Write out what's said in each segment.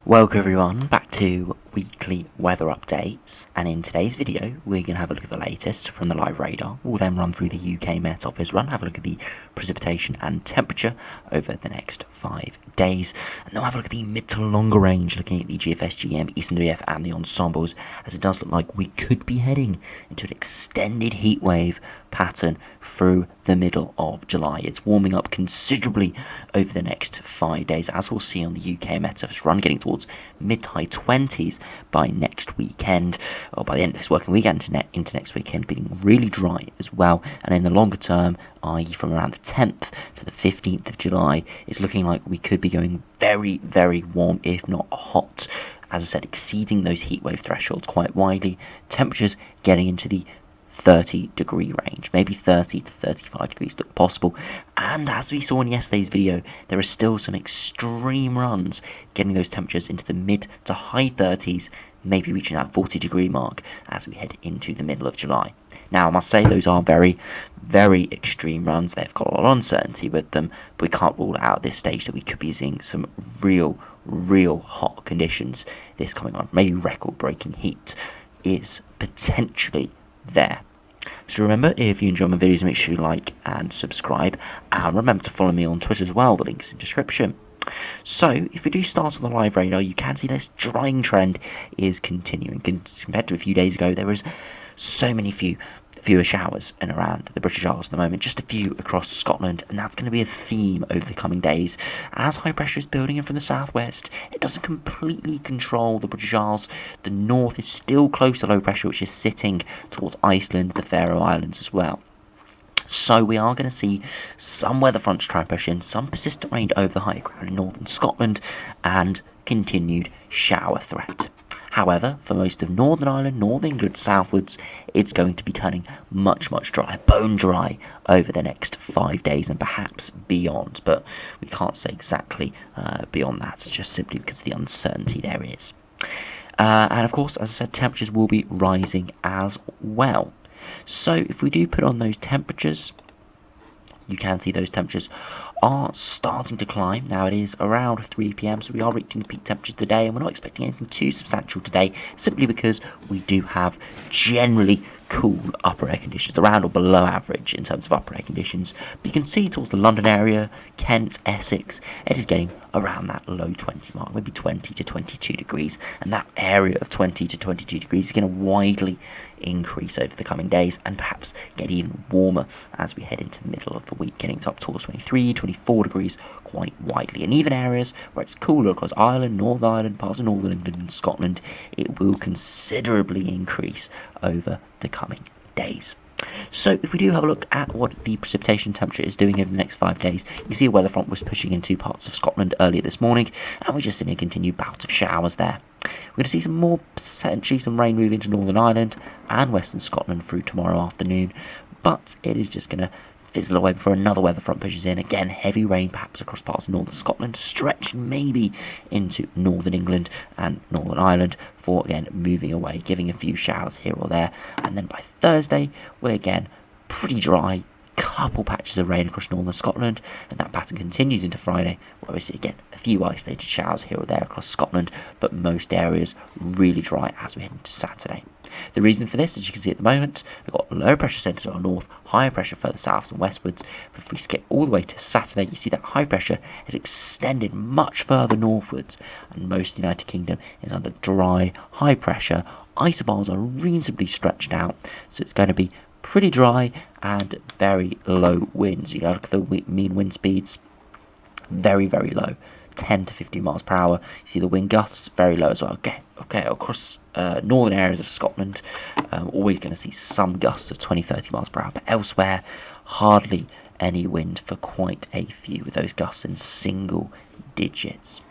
Welcome everyone back to weekly weather updates, and in today's video we're going to have a look at the latest from the live radar. We'll then run through the UKMO Operational Run, have a look at the precipitation and temperature over the next 5 days, and then we'll have a look at the mid to longer range, looking at the GFS, GM, ECMWF and the Ensembles, as it does look like we could be heading into an extended heatwave pattern through the middle of July. It's warming up considerably over the next 5 days, as we'll see on the UKMO Operational Run, getting towards mid to high 20s by next weekend, or by the end of this working weekend into next weekend, being really dry as well. And in the longer term, i.e. from around the 10th to the 15th of July, it's looking like we could be going very, very warm, if not hot. As I said, exceeding those heatwave thresholds quite widely. Temperatures getting into the 30-degree range, maybe 30 to 35 degrees look possible. And as we saw in yesterday's video, there are still some extreme runs getting those temperatures into the mid to high 30s, maybe reaching that 40-degree mark as we head into the middle of July. Now, I must say those are very, very extreme runs. They've got a lot of uncertainty with them, but we can't rule out at this stage that we could be seeing some real hot conditions this coming on. Maybe record-breaking heat is potentially there. So remember, if you enjoy my videos, make sure you like and subscribe, and remember to follow me on Twitter as well, the link's in the description. So, if we do start on the live radar, you can see this drying trend is continuing. Compared to a few days ago, there was so many fewer showers in around the British Isles at the moment, just a few across Scotland, and that's going to be a theme over the coming days. As high pressure is building in from the southwest, it doesn't completely control the British Isles. The north is still close to low pressure, which is sitting towards Iceland, the Faroe Islands as well. So we are going to see some weather fronts try and push in, some persistent rain over the higher ground in northern Scotland, and continued shower threat. However, for most of Northern Ireland, Northern England, southwards, it's going to be turning much drier, bone dry, over the next 5 days and perhaps beyond. But we can't say exactly beyond that, just simply because of the uncertainty there is. And of course, as I said, temperatures will be rising as well. So if we do put on those temperatures, you can see those temperatures are starting to climb. Now it is around 3 PM, so we are reaching the peak temperature today, and we're not expecting anything too substantial today, simply because we do have generally cool upper air conditions, around or below average in terms of upper air conditions. But you can see towards the London area, Kent, Essex, it is getting around that low 20 mark, maybe 20 to 22 degrees, and that area of 20 to 22 degrees is going to widely increase over the coming days, and perhaps get even warmer as we head into the middle of the week, getting up towards 23, 24 degrees quite widely. And even areas where it's cooler across Ireland, Northern Ireland, parts of Northern England and Scotland, it will considerably increase over the coming days. So if we do have a look at what the precipitation temperature is doing over the next 5 days, you see a weather front was pushing into parts of Scotland earlier this morning, and we're just seeing a continued bout of showers there. We're going to see some more, potentially some rain move into Northern Ireland and Western Scotland through tomorrow afternoon, but it is just going to fizzle away before another weather front pushes in. Again, heavy rain perhaps across parts of northern Scotland, stretching maybe into northern England and Northern Ireland, for again moving away, giving a few showers here or there. And then by Thursday, we're again pretty dry, couple patches of rain across northern Scotland, and that pattern continues into Friday, where we see again a few isolated showers here or there across Scotland, but most areas really dry as we head into Saturday. The reason for this, as you can see at the moment, we've got low pressure centres on north, higher pressure further south and westwards. But if we skip all the way to Saturday, you see that high pressure is extended much further northwards, and most of the United Kingdom is under dry, high pressure. Isobares are reasonably stretched out, so it's going to be pretty dry and very low winds. You know, look at the mean wind speeds, very low, 10 to 15 miles per hour. You see the wind gusts very low as well. Okay, across northern areas of Scotland, always going to see some gusts of 20-30 miles per hour, but elsewhere hardly any wind for quite a few, with those gusts in single digits.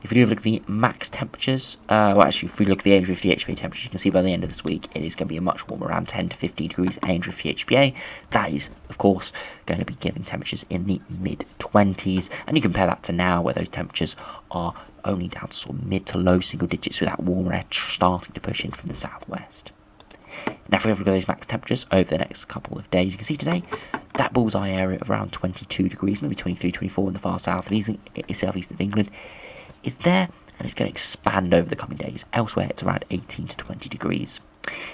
If we do look at the max temperatures, if we look at the 850 HPA temperatures, you can see by the end of this week it is going to be a much warmer, around 10 to 15 degrees 850 HPA. That is, of course, going to be giving temperatures in the mid-20s, and you compare that to now, where those temperatures are only down to sort of mid to low single digits, with that warmer air starting to push in from the southwest. Now, if we have a look at those max temperatures over the next couple of days, you can see today that bullseye area of around 22 degrees, maybe 23, 24 in the far south of southeast of England, is there, and it's going to expand over the coming days. Elsewhere, it's around 18 to 20 degrees.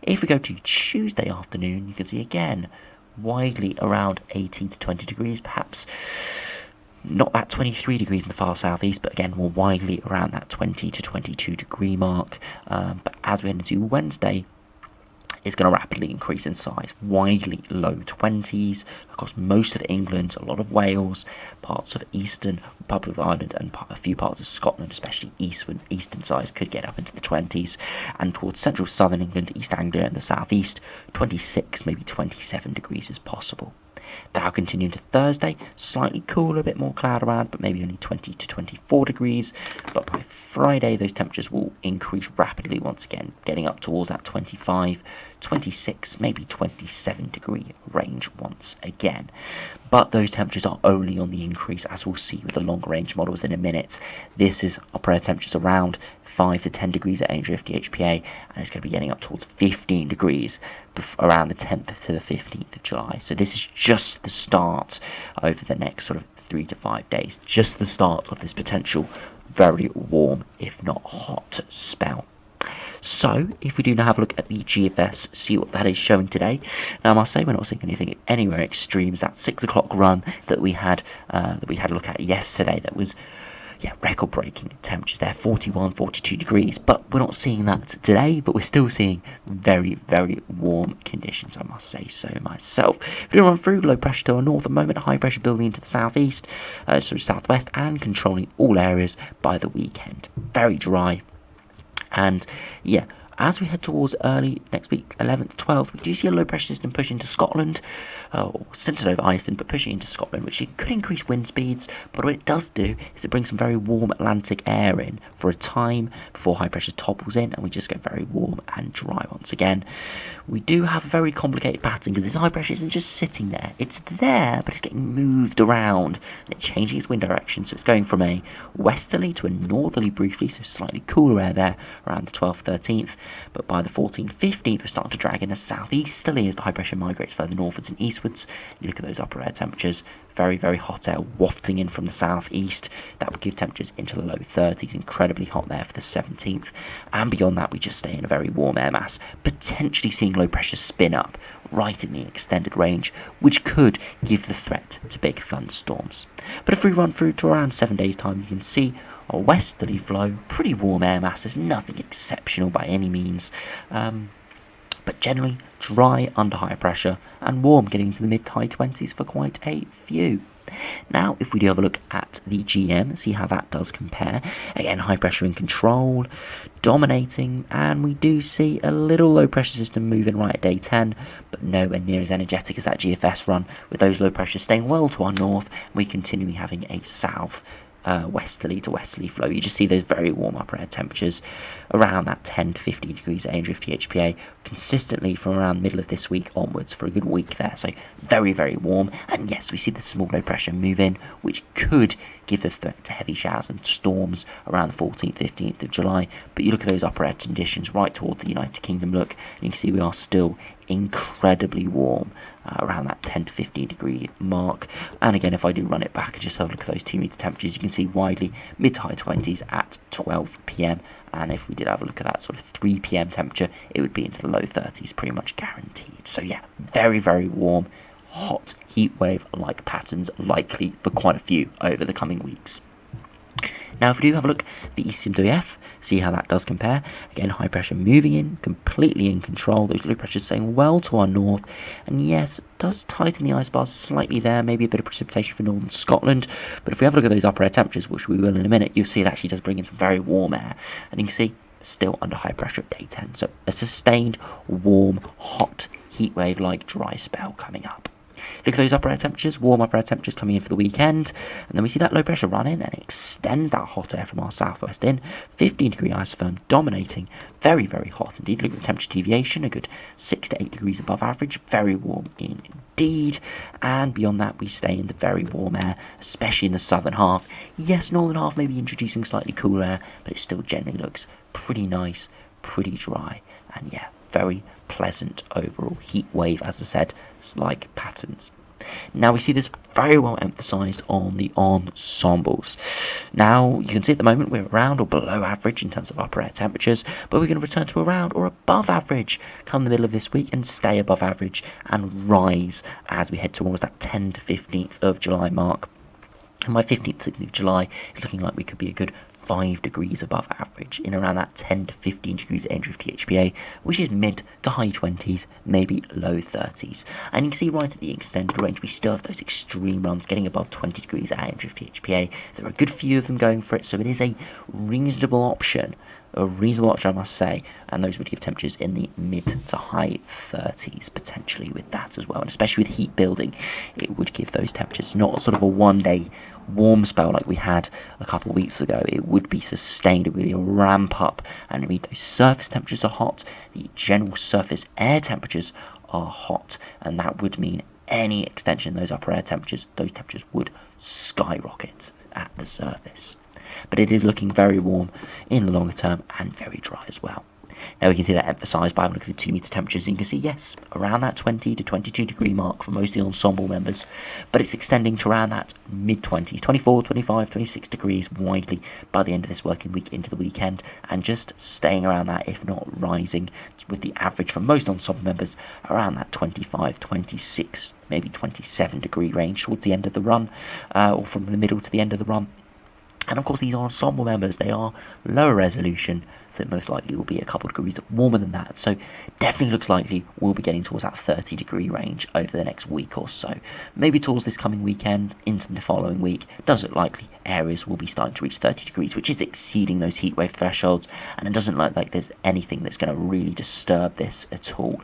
If we go to Tuesday afternoon, you can see again, widely around 18 to 20 degrees, perhaps not that 23 degrees in the far southeast, but again, more widely around that 20 to 22 degree mark. But as we head into Wednesday, it's going to rapidly increase in size, widely low 20s across most of England, a lot of Wales, parts of Eastern Republic of Ireland, and a few parts of Scotland, especially eastern size, could get up into the 20s, and towards central southern England, East Anglia and the southeast, 26, maybe 27 degrees is possible. That'll continue into Thursday, slightly cooler, a bit more cloud around, but maybe only 20 to 24 degrees. But by Friday, those temperatures will increase rapidly once again, getting up towards that 25, 26, maybe 27 degree range once again. But those temperatures are only on the increase, as we'll see with the longer range models in a minute. This is operator temperatures around 5 to 10 degrees at 850 HPA, and it's going to be getting up towards 15 degrees around the 10th to the 15th of July. So this is just the start over the next sort of 3 to 5 days, just the start of this potential very warm, if not hot, spell. So, if we do now have a look at the GFS, see what that is showing today. Now, I must say, we're not seeing anything anywhere extremes. That 6 o'clock run that we had a look at yesterday, that was record-breaking temperatures there, 41, 42 degrees. But we're not seeing that today, but we're still seeing very, very warm conditions, I must say so myself. If we run through, low pressure to our north at the moment, high pressure building into the southeast, southwest, and controlling all areas by the weekend. Very dry. And as we head towards early next week, 11th, 12th, we do see a low pressure system push into Scotland, or centred over Iceland, but pushing into Scotland, which it could increase wind speeds. But what it does do is it brings some very warm Atlantic air in for a time before high pressure topples in, and we just get very warm and dry once again. We do have a very complicated pattern because this high pressure isn't just sitting there. It's there, but it's getting moved around, and it's changing its wind direction. So it's going from a westerly to a northerly briefly, so slightly cooler air there around the 12th, 13th. But by the 14th, 15th, we're starting to drag in a southeasterly as the high pressure migrates further northwards and eastwards. You look at those upper air temperatures, very, very hot air wafting in from the southeast. That would give temperatures into the low 30s, incredibly hot there for the 17th. And beyond that, we just stay in a very warm air mass, potentially seeing low pressure spin up right in the extended range, which could give the threat to big thunderstorms. But if we run through to around 7 days' time, you can see a westerly flow, pretty warm air masses, nothing exceptional by any means, but generally dry under high pressure and warm, getting into the mid to high 20s for quite a few. Now, if we do have a look at the GM, see how that does compare. Again, high pressure in control, dominating, and we do see a little low pressure system moving right at day 10, but nowhere near as energetic as that GFS run, with those low pressures staying well to our north, and we continuing having a south westerly to westerly flow. You just see those very warm upper air temperatures around that 10 to 15 degrees at 850 HPA consistently from around middle of this week onwards for a good week there. So very, very warm. And yes, we see the small low pressure move in, which could give the threat to heavy showers and storms around the 14th, 15th of July. But you look at those upper air conditions right toward the United Kingdom look, and you can see we are still incredibly warm around that 10 to 15 degree mark. And again, if I do run it back and just have a look at those 2 meter temperatures, you can see widely mid to high 20s at 12 p.m. And if we did have a look at that sort of 3 p.m. temperature, it would be into the low 30s, pretty much guaranteed. So yeah, very, very warm, hot heat wave like patterns likely for quite a few over the coming weeks. Now, if we do have a look at the ECMWF, see how that does compare. Again, high pressure moving in, completely in control. Those low pressures staying well to our north. And yes, it does tighten the ice bars slightly there. Maybe a bit of precipitation for northern Scotland. But if we have a look at those upper air temperatures, which we will in a minute, you'll see it actually does bring in some very warm air. And you can see still under high pressure at day 10. So a sustained, warm, hot, heat wave like dry spell coming up. Look at those upper air temperatures, warm upper air temperatures coming in for the weekend, and then we see that low pressure run in and it extends that hot air from our southwest in, 15 degree isotherm dominating, very, very hot indeed. Look at the temperature deviation, a good 6 to 8 degrees above average, very warm indeed, and beyond that we stay in the very warm air, especially in the southern half. Yes, northern half may be introducing slightly cooler air, but it still generally looks pretty nice, pretty dry, and yeah, very pleasant overall heat wave, as I said, like patterns. Now we see this very well emphasised on the ensembles. Now you can see at the moment we're around or below average in terms of upper air temperatures, but we're going to return to around or above average come the middle of this week and stay above average and rise as we head towards that 10th to 15th of July mark. And by 15th, 16th of July, it's looking like we could be a good 5 degrees above average in around that 10 to 15 degrees at ANDRIFT THPA, which is mid to high 20s, maybe low 30s. And you can see right at the extended range, we still have those extreme runs getting above 20 degrees at ANDRIFT THPA. There are a good few of them going for it, so it is a reasonable option. A reasonable option, I must say, and those would give temperatures in the mid to high 30s potentially with that as well, and especially with heat building, it would give those temperatures not sort of a one-day warm spell like we had a couple of weeks ago. It would be sustained, it would be a ramp up, and it would mean those surface temperatures are hot, the general surface air temperatures are hot, and that would mean any extension in those upper air temperatures, those temperatures would skyrocket at the surface. But it is looking very warm in the longer term and very dry as well. Now we can see that emphasised by having a look at the 2 metre temperatures, and you can see, yes, around that 20 to 22 degree mark for most of the ensemble members, but it's extending to around that mid-20s, 24, 25, 26 degrees widely by the end of this working week into the weekend, and just staying around that, if not rising, with the average for most ensemble members around that 25, 26, maybe 27 degree range towards the end of the run, or from the middle to the end of the run. And of course these are ensemble members, they are lower resolution, so it most likely will be a couple of degrees warmer than that. So definitely looks likely we'll be getting towards that 30 degree range over the next week or so. Maybe towards this coming weekend, into the following week, does look likely areas will be starting to reach 30 degrees, which is exceeding those heatwave thresholds, and it doesn't look like there's anything that's going to really disturb this at all.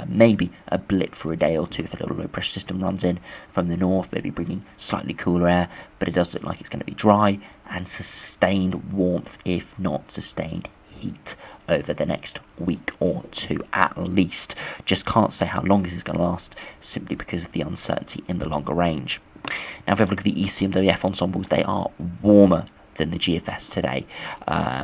Maybe a blip for a day or two if a little low pressure system runs in from the north, maybe bringing slightly cooler air, but it does look like it's going to be dry and sustained warmth, if not sustained heat, over the next week or two at least. Just can't say how long this is going to last, simply because of the uncertainty in the longer range. Now if we have a look at the ECMWF ensembles, they are warmer than the GFS today.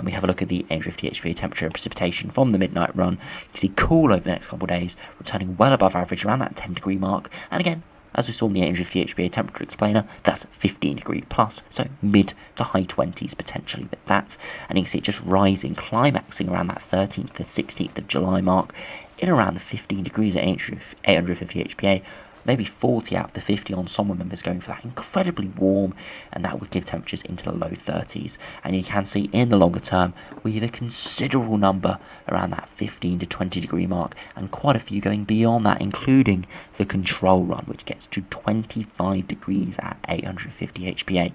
We have a look at the ANDRIFT THPA temperature and precipitation from the midnight run. You can see cool over the next couple of days, returning well above average around that 10 degree mark, and again, as we saw in the ANDRIFT THPA temperature explainer, that's 15 degree plus, so mid to high 20s potentially with that. And you can see it just rising, climaxing around that 13th to 16th of July mark, in around the 15 degrees at ANDRIFT THPA, maybe 40 out of the 50 ensemble members going for that incredibly warm, and that would give temperatures into the low 30s. And you can see in the longer term, we have a considerable number around that 15 to 20 degree mark, and quite a few going beyond that, including the control run, which gets to 25 degrees at 850 HPA.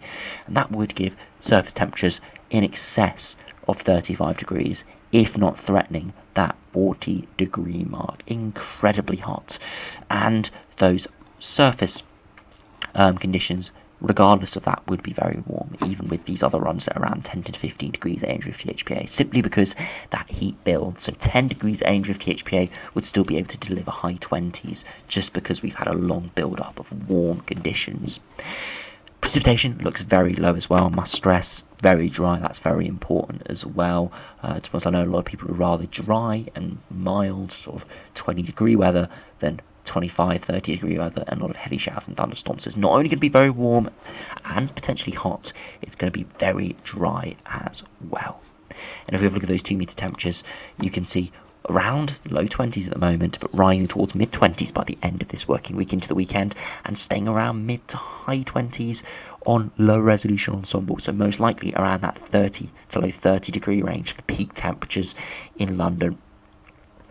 And that would give surface temperatures in excess of 35 degrees, if not threatening that 40 degree mark. Incredibly hot. And those surface conditions, regardless of that, would be very warm, even with these other runs at around 10 to 15 degrees at ANDRIFT THPA, simply because that heat builds. So 10 degrees at ANDRIFT THPA would still be able to deliver high 20s, just because we've had a long build-up of warm conditions. Precipitation looks very low as well, must stress, very dry, that's very important as well. To be honest, I know a lot of people would rather dry and mild, sort of 20 degree weather, than 25, 30 degree weather and a lot of heavy showers and thunderstorms. So it's not only going to be very warm and potentially hot, it's going to be very dry as well. And if we have a look at those 2 metre temperatures, you can see around low 20s at the moment, but rising towards mid 20s by the end of this working week into the weekend, and staying around mid to high 20s on low resolution ensemble, so most likely around that 30 to low 30 degree range for peak temperatures in London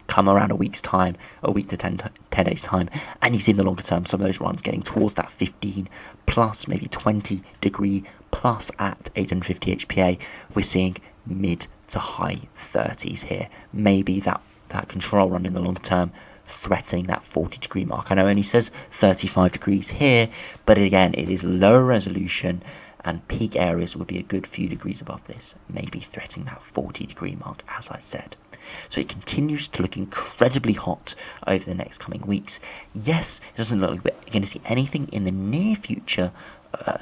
come around a week's time, a week to 10 days time, and you see in the longer term some of those runs getting towards that 15 plus, maybe 20 degree plus at 850 HPA. We're seeing mid to high 30s here. Maybe that control run in the longer term threatening that 40 degree mark. I know it only says 35 degrees here, but again, it is lower resolution, and peak areas would be a good few degrees above this, maybe threatening that 40 degree mark, as I said. So it continues to look incredibly hot over the next coming weeks. Yes, it doesn't look like we're going to see anything in the near future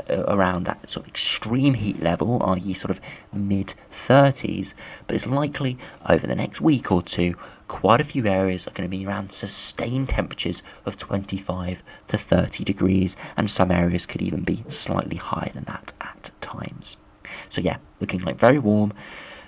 around that sort of extreme heat level, i.e. sort of mid-30s, but it's likely over the next week or two, quite a few areas are going to be around sustained temperatures of 25 to 30 degrees, and some areas could even be slightly higher than that at times. So yeah, looking like very warm,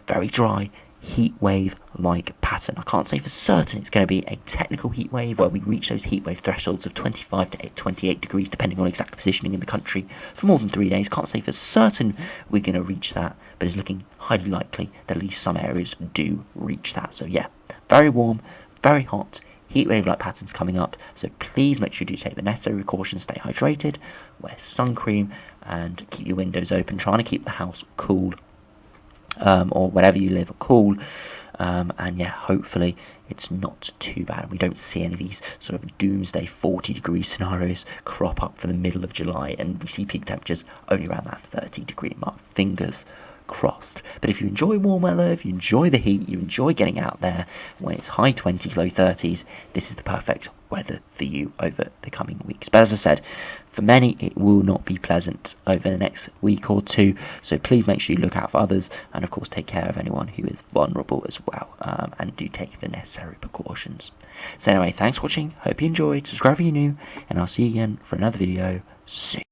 very dry, heat wave like pattern. I can't say for certain it's going to be a technical heat wave where we reach those heat wave thresholds of 25 to 28 degrees depending on exact positioning in the country for more than 3 days. Can't say for certain we're going to reach that, but it's looking highly likely that at least some areas do reach that. So yeah, very warm, very hot, heat wave like patterns coming up, so please make sure you do take the necessary precautions, stay hydrated, wear sun cream, and keep your windows open, trying to keep the house cool, or wherever you live cool, and yeah, hopefully it's not too bad. We don't see any of these sort of doomsday 40-degree scenarios crop up for the middle of July, and we see peak temperatures only around that 30-degree mark. Fingers crossed. But if you enjoy warm weather, if you enjoy the heat, you enjoy getting out there when it's high 20s, low 30s, this is the perfect weather for you over the coming weeks. But as I said, for many it will not be pleasant over the next week or two, so please make sure you look out for others, and of course take care of anyone who is vulnerable as well, and do take the necessary precautions. So anyway, thanks for watching, hope you enjoyed, subscribe if you're new, and I'll see you again for another video soon.